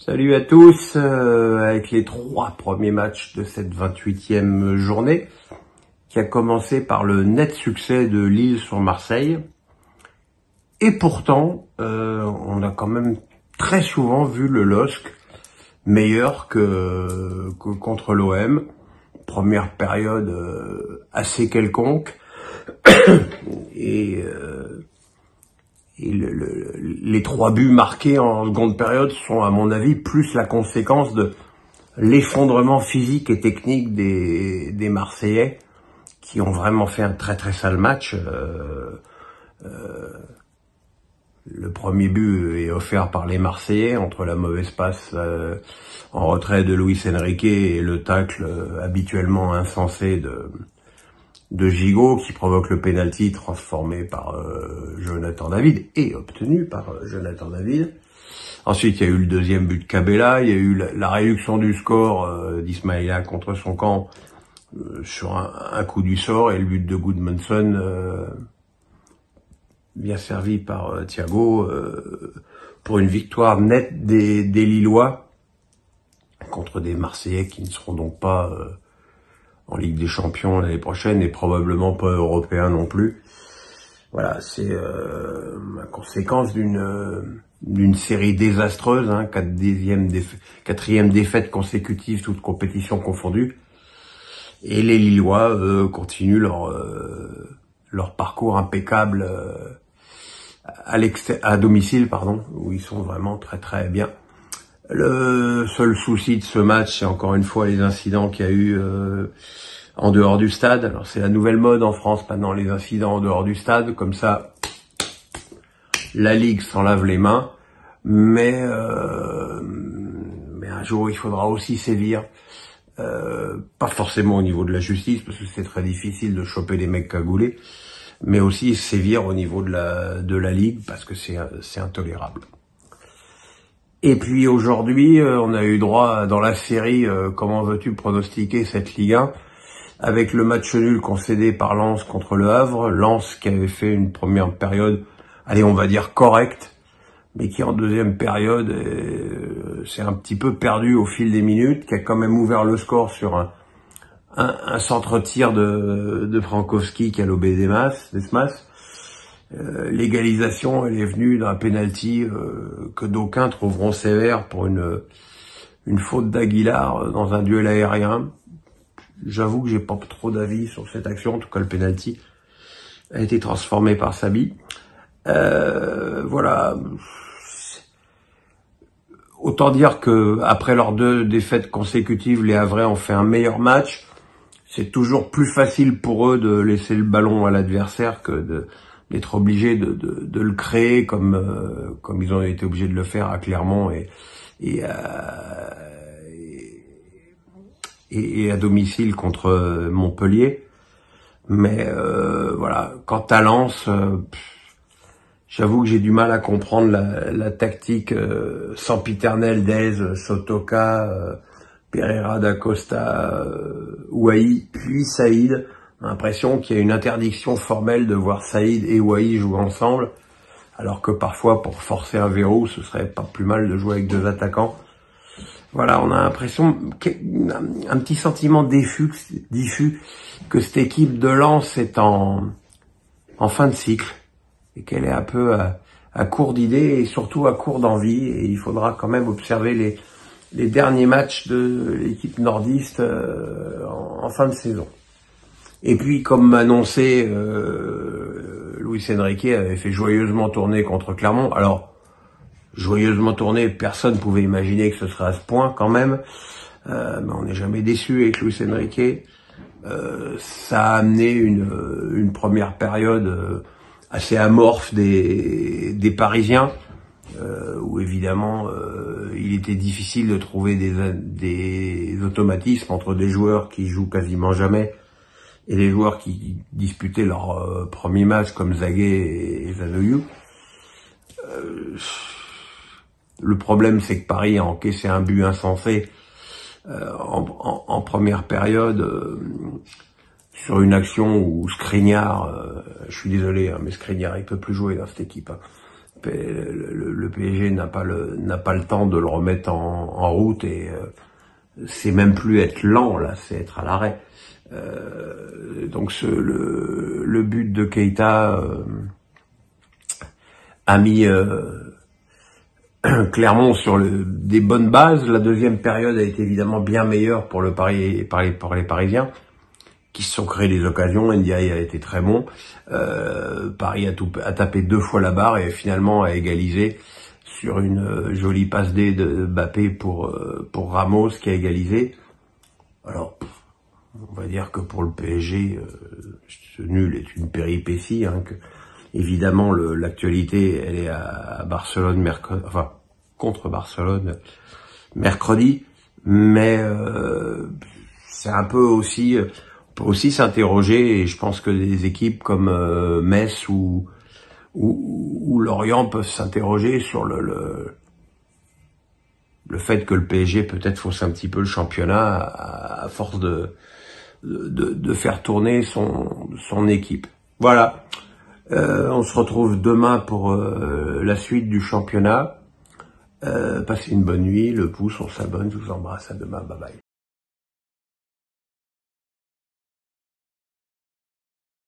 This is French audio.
Salut à tous, avec les 3 premiers matchs de cette 28e journée, qui a commencé par le net succès de Lille sur Marseille. Et pourtant, on a quand même très souvent vu le LOSC meilleur que contre l'OM. Première période assez quelconque. Et les 3 buts marqués en seconde période sont, à mon avis, plus la conséquence de l'effondrement physique et technique des Marseillais, qui ont vraiment fait un très très sale match. Le premier but est offert par les Marseillais entre la mauvaise passe en retrait de Luis Enrique et le tacle habituellement insensé de Gigot, qui provoque le penalty transformé par Jonathan David et obtenu par Jonathan David. Ensuite, il y a eu le deuxième but de Cabella, il y a eu la réduction du score d'Ismaïla contre son camp sur un coup du sort, et le but de Goodmanson bien servi par Thiago pour une victoire nette des Lillois contre des Marseillais qui ne seront donc pas en Ligue des Champions l'année prochaine et probablement pas européens non plus. Voilà, c'est la conséquence d'une série désastreuse, hein, 4e défaite consécutive, toutes compétitions confondues. Et les Lillois continuent leur parcours impeccable à domicile, où ils sont vraiment très très bien. Le seul souci de ce match, c'est encore une fois les incidents qu'il y a eu en dehors du stade. Alors c'est la nouvelle mode en France maintenant, les incidents en dehors du stade, comme ça la Ligue s'en lave les mains, mais un jour il faudra aussi sévir, pas forcément au niveau de la justice, parce que c'est très difficile de choper des mecs cagoulés, mais aussi sévir au niveau de la Ligue, parce que c'est intolérable. Et puis aujourd'hui, on a eu droit dans la série, comment veux-tu pronostiquer cette Ligue 1, avec le match nul concédé par Lens contre Le Havre. Lens qui avait fait une première période, allez, on va dire correcte, mais qui en deuxième période s'est un petit peu perdu au fil des minutes, qui a quand même ouvert le score sur un centre-tir de Frankowski qui a lobé Desmas. L'égalisation, elle est venue d'un penalty que d'aucuns trouveront sévère pour une faute d'Aguilar dans un duel aérien. J'avoue que j'ai pas trop d'avis sur cette action. En tout cas, le penalty a été transformé par Sabi. Voilà. Autant dire que après leurs 2 défaites consécutives, les Havrais ont fait un meilleur match. C'est toujours plus facile pour eux de laisser le ballon à l'adversaire que d'être obligés de le créer comme ils ont été obligés de le faire à Clermont et à domicile contre Montpellier. Mais voilà, quant à Lens, j'avoue que j'ai du mal à comprendre la tactique sempiternelle d'Aise, Sotoka, Pereira da Costa, Ouahi, puis Saïd. On a l'impression qu'il y a une interdiction formelle de voir Saïd et Ouahi jouer ensemble, alors que parfois, pour forcer un verrou, ce serait pas plus mal de jouer avec 2 attaquants. Voilà, on a l'impression, un petit sentiment diffus que cette équipe de Lens est en fin de cycle, et qu'elle est un peu à court d'idées et surtout à court d'envie, et il faudra quand même observer les derniers matchs de l'équipe nordiste en fin de saison. Et puis, comme annoncé, Luis Enrique avait fait joyeusement tourner contre Clermont. Alors, joyeusement tourner, personne ne pouvait imaginer que ce serait à ce point quand même. Mais on n'est jamais déçu avec Luis Enrique. Ça a amené une première période assez amorphe des Parisiens, où évidemment il était difficile de trouver des automatismes entre des joueurs qui jouent quasiment jamais et les joueurs qui disputaient leur premier match comme Zaguet et Zanoyou. Le problème, c'est que Paris a encaissé un but insensé en première période sur une action où Skriniar, je suis désolé, hein, mais Skriniar il peut plus jouer dans cette équipe, hein. Le PSG n'a pas le temps de le remettre en route, et c'est même plus être lent là, c'est être à l'arrêt. Donc le but de Keita a mis Clermont sur des bonnes bases. La deuxième période a été évidemment bien meilleure pour les Parisiens, qui se sont créés des occasions. Ndiaye a été très bon. Paris a tapé 2 fois la barre et finalement a égalisé sur une jolie passe D de Mbappé pour Ramos, qui a égalisé. Alors, on va dire que pour le PSG, ce nul est une péripétie. Évidemment, l'actualité, elle est à Barcelone mercredi, enfin contre Barcelone mercredi, mais c'est un peu aussi, on peut aussi s'interroger, et je pense que des équipes comme Metz ou Lorient peuvent s'interroger sur le fait que le PSG peut-être fausse un petit peu le championnat à force de faire tourner son équipe. Voilà. On se retrouve demain pour la suite du championnat. Passez une bonne nuit, le pouce, on s'abonne, je vous embrasse, à demain, bye bye.